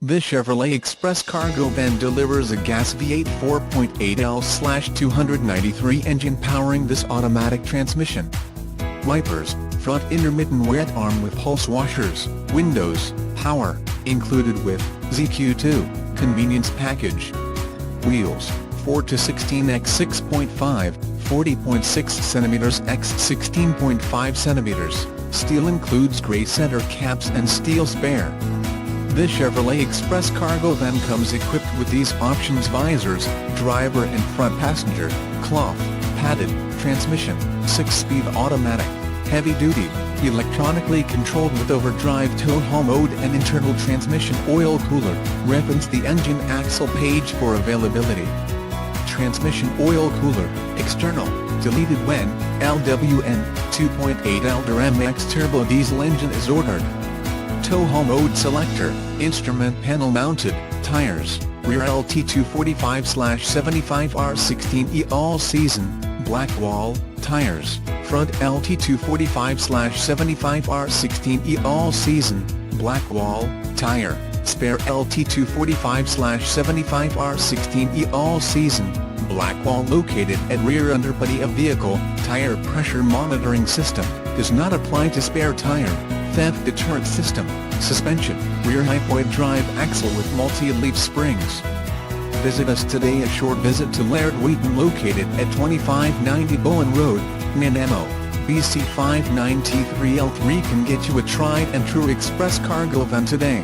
This Chevrolet Express cargo van delivers a gas V8 4.8L/293 engine powering this automatic transmission. Wipers, front intermittent wet arm with pulse washers, windows, power, included with ZQ2, convenience package. Wheels, 4 to 16 x 6.5, 40.6 cm x 16.5 cm, steel includes grey center caps and steel spare. This Chevrolet Express cargo van comes equipped with these options: visors, driver and front passenger, cloth, padded, transmission, 6-speed automatic, heavy-duty, electronically controlled with overdrive tow-haul mode and internal transmission oil cooler. Reference the engine axle page for availability. Transmission oil cooler, external, deleted when LWN 2.8L Duramax Turbo Diesel engine is ordered. Tow-haul mode selector, instrument panel mounted, tires, rear LT245/75R16E all-season, blackwall, tires, front LT245/75R16E all-season, blackwall, tire, spare LT245/75R16E all-season, blackwall located at rear underbody of vehicle. Tire pressure monitoring system, does not apply to spare tire. Theft-deterrent system, suspension, rear hypoid drive axle with multi-leaf springs. Visit us today. A short visit to Laird Wheaton located at 2590 Bowen Road, Nanaimo, BC 59T3L3 can get you a tried and true express cargo van today.